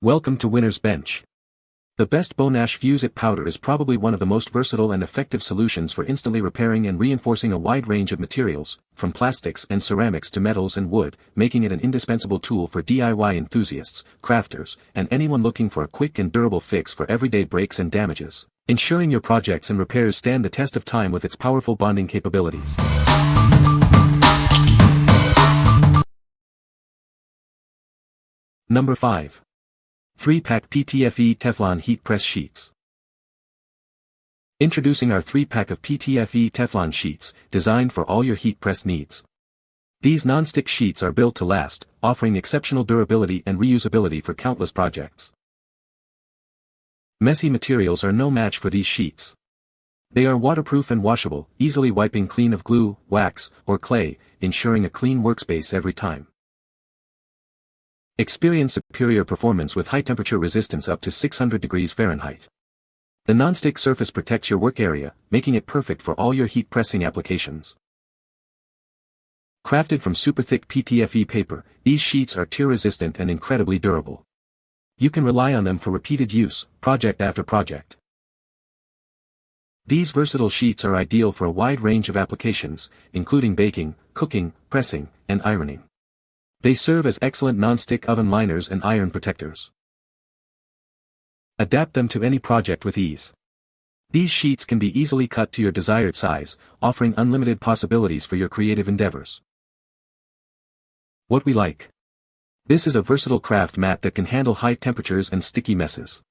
Welcome to Winner's Bench. The best Bo-nash Fuse-it Powder is probably one of the most versatile and effective solutions for instantly repairing and reinforcing a wide range of materials, from plastics and ceramics to metals and wood, making it an indispensable tool for DIY enthusiasts, crafters, and anyone looking for a quick and durable fix for everyday breaks and damages, ensuring your projects and repairs stand the test of time with its powerful bonding capabilities. Number 5. 3-pack PTFE Teflon Heat Press Sheets. Introducing our 3-pack of PTFE Teflon sheets, designed for all your heat press needs. These non-stick sheets are built to last, offering exceptional durability and reusability for countless projects. Messy materials are no match for these sheets. They are waterproof and washable, easily wiping clean of glue, wax, or clay, ensuring a clean workspace every time. Experience superior performance with high-temperature resistance up to 600 degrees Fahrenheit. The non-stick surface protects your work area, making it perfect for all your heat pressing applications. Crafted from super thick PTFE paper, these sheets are tear-resistant and incredibly durable. You can rely on them for repeated use, project after project. These versatile sheets are ideal for a wide range of applications, including baking, cooking, pressing, and ironing. They serve as excellent non-stick oven liners and iron protectors. Adapt them to any project with ease. These sheets can be easily cut to your desired size, offering unlimited possibilities for your creative endeavors. What we like. This is a versatile craft mat that can handle high temperatures and sticky messes.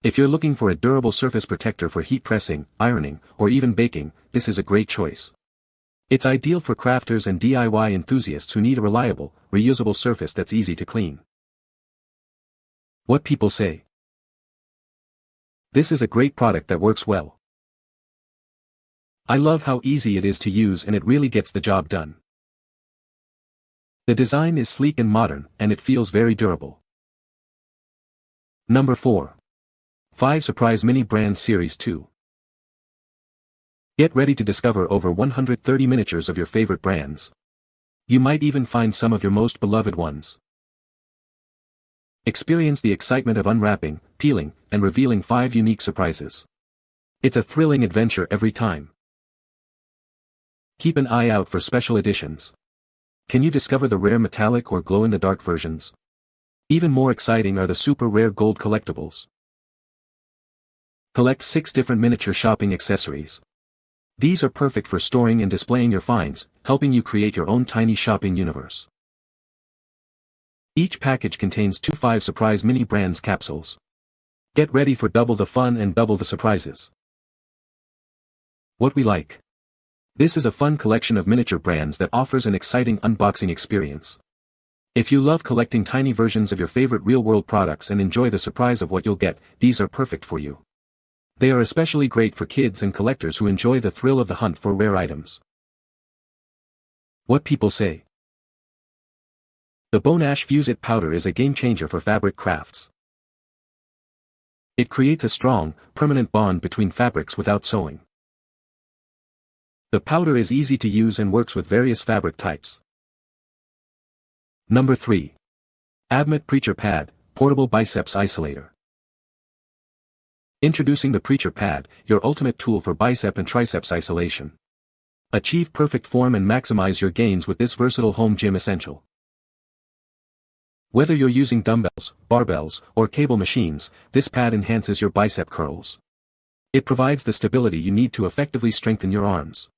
If you're looking for a durable surface protector for heat pressing, ironing, or even baking, this is a great choice. It's ideal for crafters and DIY enthusiasts who need a reliable, reusable surface that's easy to clean. What people say. This is a great product that works well. I love how easy it is to use and it really gets the job done. The design is sleek and modern, and it feels very durable. Number 4. 5 Surprise Mini Brand Series 2. Get ready to discover over 130 miniatures of your favorite brands. You might even find some of your most beloved ones. Experience the excitement of unwrapping, peeling, and revealing 5 unique surprises. It's a thrilling adventure every time. Keep an eye out for special editions. Can you discover the rare metallic or glow-in-the-dark versions? Even more exciting are the super rare gold collectibles. Collect 6 different miniature shopping accessories. These are perfect for storing and displaying your finds, helping you create your own tiny shopping universe. Each package contains 2 5 Surprise Mini Brands capsules. Get ready for double the fun and double the surprises. What we like. This is a fun collection of miniature brands that offers an exciting unboxing experience. If you love collecting tiny versions of your favorite real-world products and enjoy the surprise of what you'll get, these are perfect for you. They are especially great for kids and collectors who enjoy the thrill of the hunt for rare items. What people say. The Bo-nash Fuse-it Powder is a game-changer for fabric crafts. It creates a strong, permanent bond between fabrics without sewing. The powder is easy to use and works with various fabric types. Number 3. ABMAT Preacher Pad, Portable Biceps Isolator. Introducing the Preacher Pad, your ultimate tool for bicep and triceps isolation. Achieve perfect form and maximize your gains with this versatile home gym essential. Whether you're using dumbbells, barbells, or cable machines, this pad enhances your bicep curls. It provides the stability you need to effectively strengthen your arms.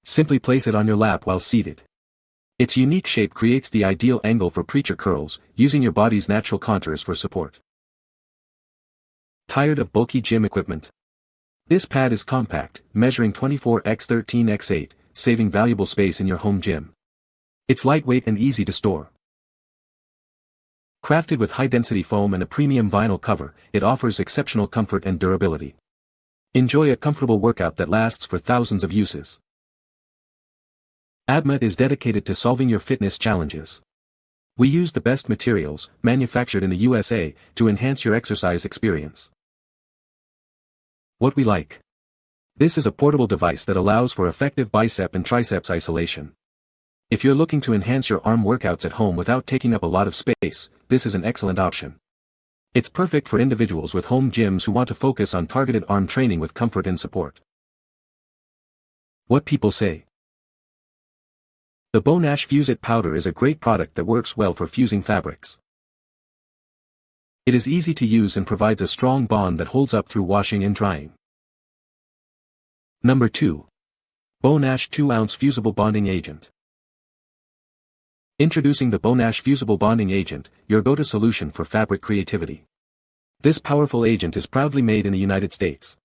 Simply place it on your lap while seated. Its unique shape creates the ideal angle for preacher curls, using your body's natural contours for support. Tired of bulky gym equipment? This pad is compact, measuring 24x13x8, saving valuable space in your home gym. It's lightweight and easy to store. Crafted with high-density foam and a premium vinyl cover, it offers exceptional comfort and durability. Enjoy a comfortable workout that lasts for thousands of uses. ABMAT is dedicated to solving your fitness challenges. We use the best materials, manufactured in the USA, to enhance your exercise experience. What we like. This is a portable device that allows for effective bicep and triceps isolation. If you're looking to enhance your arm workouts at home without taking up a lot of space, this is an excellent option. It's perfect for individuals with home gyms who want to focus on targeted arm training with comfort and support. What people say. The Bo-nash Fuse-it Powder is a great product that works well for fusing fabrics. It is easy to use and provides a strong bond that holds up through washing and drying. Number 2. Bo-nash 2-ounce Fusible Bonding Agent. Introducing the Bo-nash Fusible Bonding Agent, your go-to solution for fabric creativity. This powerful agent is proudly made in the United States.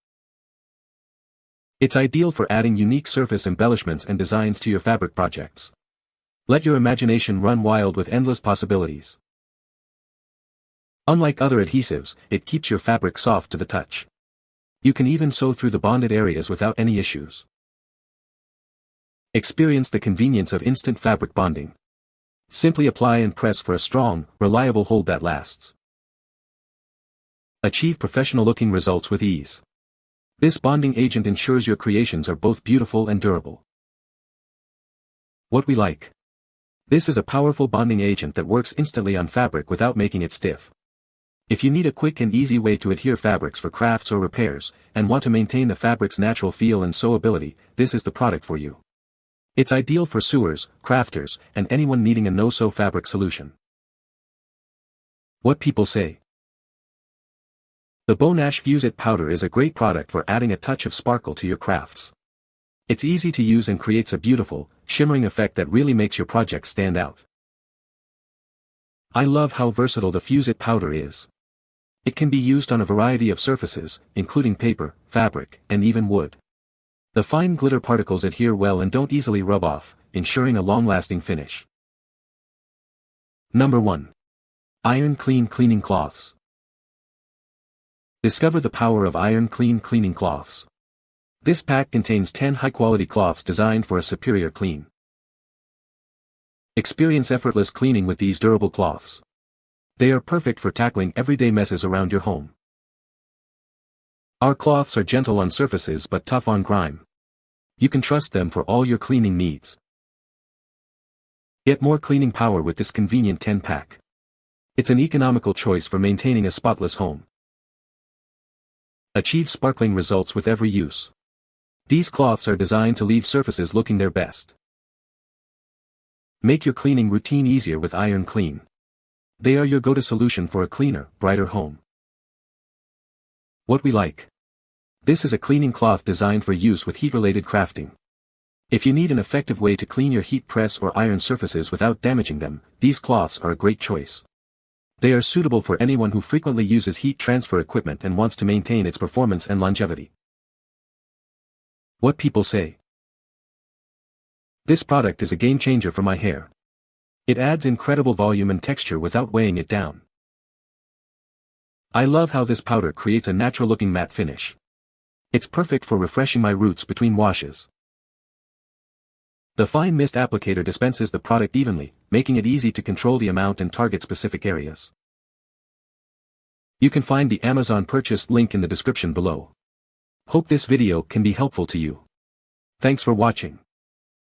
It's ideal for adding unique surface embellishments and designs to your fabric projects. Let your imagination run wild with endless possibilities. Unlike other adhesives, it keeps your fabric soft to the touch. You can even sew through the bonded areas without any issues. Experience the convenience of instant fabric bonding. Simply apply and press for a strong, reliable hold that lasts. Achieve professional-looking results with ease. This bonding agent ensures your creations are both beautiful and durable. What we like. This is a powerful bonding agent that works instantly on fabric without making it stiff. If you need a quick and easy way to adhere fabrics for crafts or repairs, and want to maintain the fabric's natural feel and sewability, this is the product for you. It's ideal for sewers, crafters, and anyone needing a no-sew fabric solution. What people say. The Bo-nash Fuse-it Powder is a great product for adding a touch of sparkle to your crafts. It's easy to use and creates a beautiful, shimmering effect that really makes your project stand out. I love how versatile the Fuse-it Powder is. It can be used on a variety of surfaces, including paper, fabric, and even wood. The fine glitter particles adhere well and don't easily rub off, ensuring a long-lasting finish. Number 1. Iron Clean Cleaning Cloths. Discover the power of Iron Clean Cleaning Cloths. This pack contains 10 high-quality cloths designed for a superior clean. Experience effortless cleaning with these durable cloths. They are perfect for tackling everyday messes around your home. Our cloths are gentle on surfaces but tough on grime. You can trust them for all your cleaning needs. Get more cleaning power with this convenient 10-pack. It's an economical choice for maintaining a spotless home. Achieve sparkling results with every use. These cloths are designed to leave surfaces looking their best. Make your cleaning routine easier with Iron Clean. They are your go-to solution for a cleaner, brighter home. What we like. This is a cleaning cloth designed for use with heat-related crafting. If you need an effective way to clean your heat press or iron surfaces without damaging them, these cloths are a great choice. They are suitable for anyone who frequently uses heat transfer equipment and wants to maintain its performance and longevity. What people say. This product is a game changer for my hair. It adds incredible volume and texture without weighing it down. I love how this powder creates a natural-looking matte finish. It's perfect for refreshing my roots between washes. The fine mist applicator dispenses the product evenly, making it easy to control the amount and target specific areas. You can find the Amazon purchase link in the description below. Hope this video can be helpful to you. Thanks for watching.